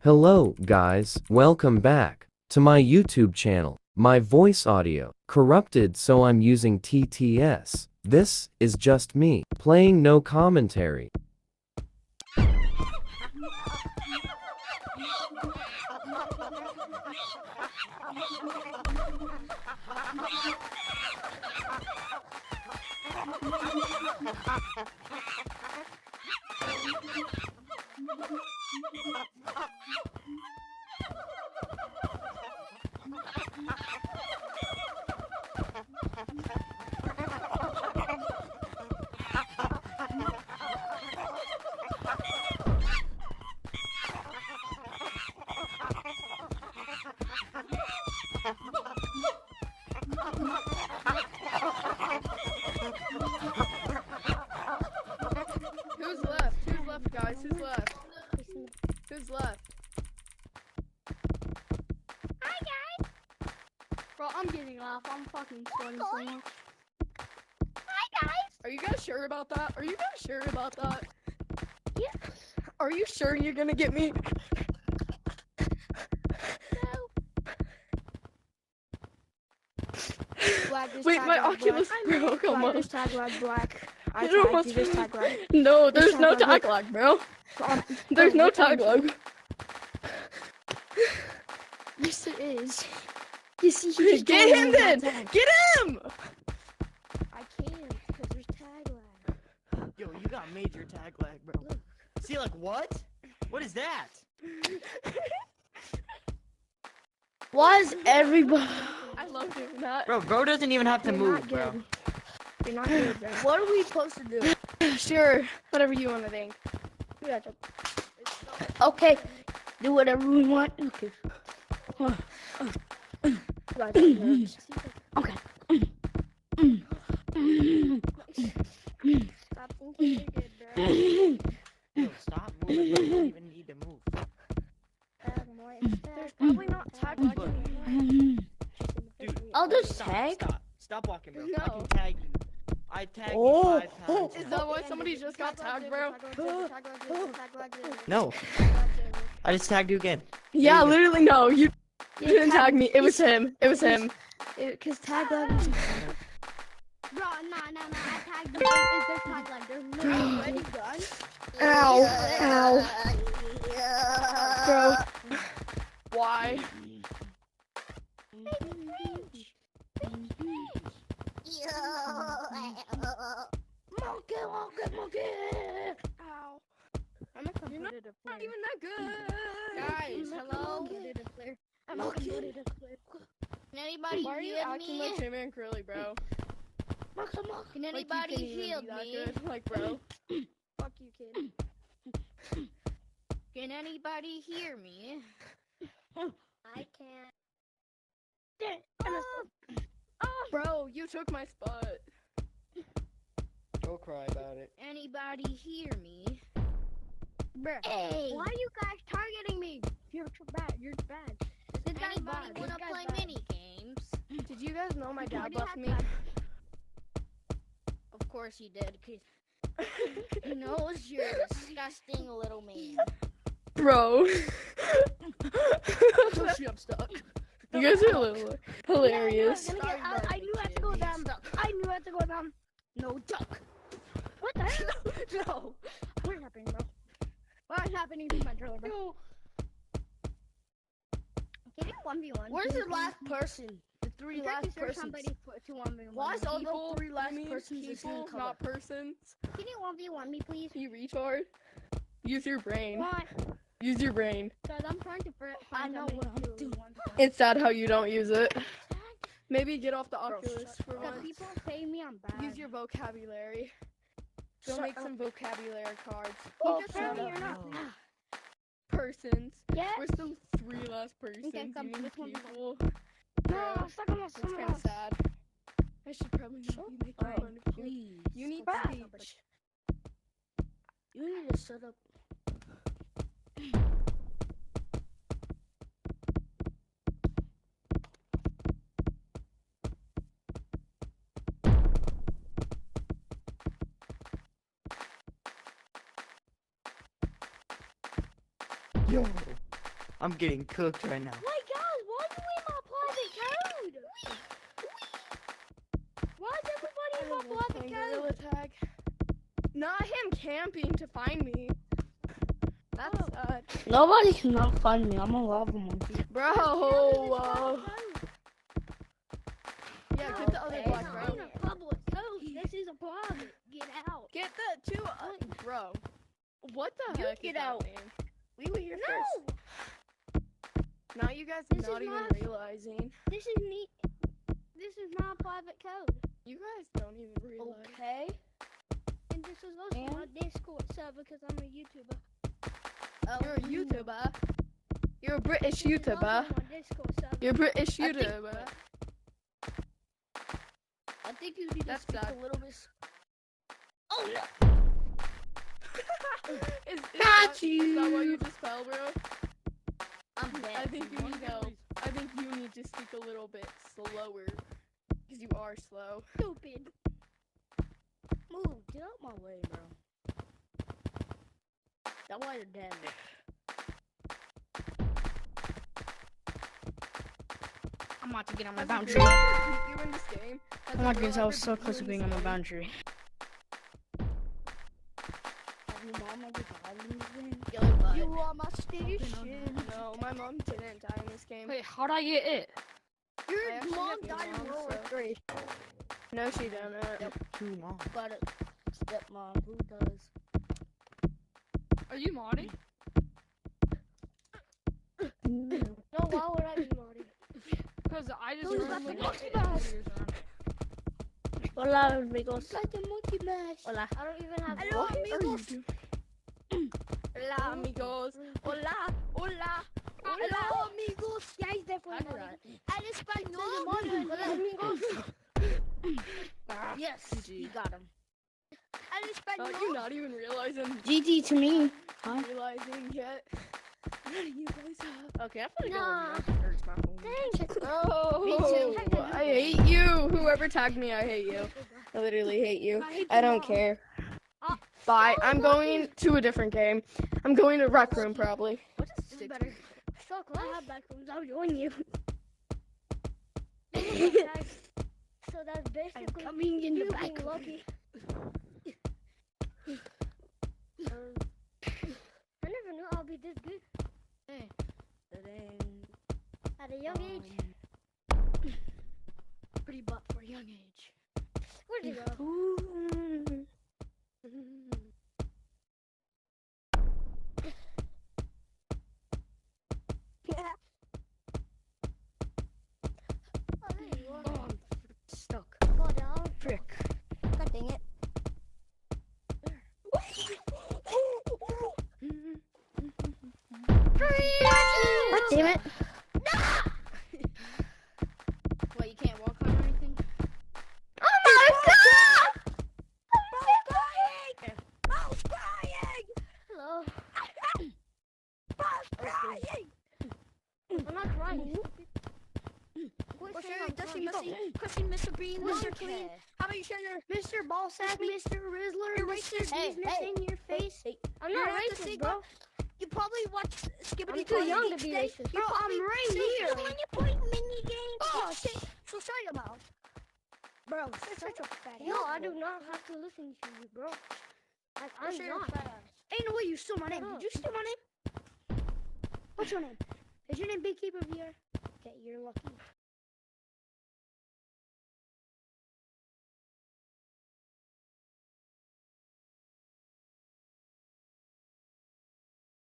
Hello, guys. Welcome back to my YouTube channel. My voice audio corrupted, so I'm using TTS. This is just me playing, no commentary. Who's left? Who's left, guys? Who's left? Who's left? Hi guys! Bro, I'm getting off. I'm fucking sweating so much. Hi guys! Are you guys sure about that? Are you guys sure about that? Yes. Are you sure you're gonna get me? Black, this Wait, tag my lag Oculus black. Pro, come Black, on. this tag lag black. I It almost- tagged you, this tag lag. No, This there's tag no lag, tag look. lag, bro. There's no look on tag lag. Yes, it is. You see, he just Get joined him me then! on tag. Get him! I can't, because there's tag lag. Yo, you got major tag lag, bro. Look. See, like, what? What is that? Why is everybody... I love doing that. Bro doesn't even have to You're move, not bro. good. You're not good, bro. What are we supposed to do? Sure, whatever you want to think. Okay, do whatever we want. Okay. Okay. Stop thinking you're good, bro. Yo, stop moving. Bro. You don't even need to move. There's probably not tag lag Look. anymore. Dude, I'll just stop, tag. Stop walking, bro. I No. can tag you. I tagged Oh. you 5 times. Is that why somebody just got tagged, bro? No. I just tagged you again. Yeah, you go. literally no. You didn't tag me. It was him. It was him. Cause tag lag is... Bro, no, I tagged you. There's tag lag. There's literally already done. Ow. Bro. Why? Monkey. Ow. I'm a You're not competitive Not player. even that good. Guys, hello? I'm a competitive player. Can anybody Why are you heal acting me? like Jimmy and Curly, bro? Can Like, you anybody can't even heal be that me? good. Like, bro. Fuck you, kid. Can anybody hear me? I can't. Bro, you took my spot. Go cry about it. Anybody hear me? Bruh. Hey! Why are you guys targeting me? You're bad. You're bad. This guy's Anybody bad. wanna This guy's play bad. mini games? Did you guys know my dad Already left had me? that. Of course you did, cause he knows you're a disgusting little man. Bro. I'm stuck. You guys are a little hilarious. I knew I had to go down. I knew I had to go down. No duck. What the hell? No. What is happening, bro? What is happening to my trailer, bro? Can you 1v1? Where's the last person? The three last persons? Somebody to 1v1. Why is all the People, three last you mean persons is people, in not persons. Can you 1v1 me, please? You retard. Use your brain. Why? Use your brain. Because I'm trying to I find know somebody what I'm to doing. 1v1. It's sad how you don't use it. Maybe get off the Oculus for Because once. people say me I'm bad. Use your vocabulary. Go Shut make up. some vocabulary cards. Oh, Shut shut up. up. Persons. Yeah. We're still 3 last persons. Okay, come, You mean this one's people. No, Bro, I'm stuck on my that's kind of sad. I should probably not be making fun of you. Please. You need Stop. speech. You need to shut up. Yo. I'm getting cooked right now. Wait, guys, why are you in my private code? Why is everybody in my private code? Gorilla tag. Not him camping to find me. That's Nobody cannot find me. I'm a lava monkey. bro. Yeah, get the other black bro. In a public code. This is a private. Get out. Get the two, bro. What the You heck? get is that out. name? We were here No. first. Now you guys This not is even my- realizing. This is me. This is my private code. You guys don't even realize. Okay. And this is also my Discord server because I'm a YouTuber. You're a YouTuber. You're a British This is also YouTuber. my Discord server. You're a British I think- YouTuber. I think you need That's to speak sad. a little bit. Oh no! Is Got that what you. you just fell, bro? I'm dead. I think you need to speak a little bit slower. Because you are slow. Stupid. Move. Get out my way, bro. That's why you're dead. I'm about to get on my Has boundary. a girl ever beat you in this game? Has Oh a my girl goodness, I ever was so beat you close to in being this on my game? boundary. You are my station. No, my mom didn't die in this game. Wait, how'd I get it? I Your actually mom have your died in mom, World War so- III. No, she didn't. Too long. But stepmom, who does? Are you modding? No, why would I be modding? Because I just Who's randomly got got the hit monkey and years around. Hola, amigos. Like the monkey mash. Hola. I don't even have. Hello, amigos. Hola, amigos. Hola, hola. Hola, amigos. Yeah, he's definitely not. Al español. Hola, amigos. Yes, you got him. Al español. You're not even realizing. GG to me. Realizing yet. None of you guys have. Okay, I'm gonna Nah. go. Hurts my home. Thanks. Oh, Me too. I hate you. Whoever tagged me, I hate you. I literally hate you. I don't care. Bye. I'm going to a different game. I'm going to Rec Room probably. What's a six? Better. So close. I have backrooms. I'll join you. So that's basically coming in the back. Lucky. I never knew I'll be this good. Hey. At a young age. Pretty butt for a young age. Where'd you go? Oh, there you are. Oh, I'm stuck. Fall down. Frick. God dang it. God damn it. What, you can't walk on or anything? Oh my god! I was crying! Hello. I'm not crying. What's your Dusty Mussy? Question Mr. Bean, Mr. Clean. How about you share your Mr. Ballsack, Mr. Rizzler, You're Mr. racist. Business in your face. I'm You're not not the racist, Sigma. bro. You probably watch Skibbity I'm too young to be racist. Bro, I'm right here. When you play mini games. Oh, shit. So shut your mouth. Bro, You're such a fat no, ass, I bro. do not have to listen to you, bro. Like, I'm I'm sure you're not. fat ass. Ain't no way you stole my name. Shut Did you steal my name? What's your name? Is your name Beekeeper VR? Okay, you're lucky.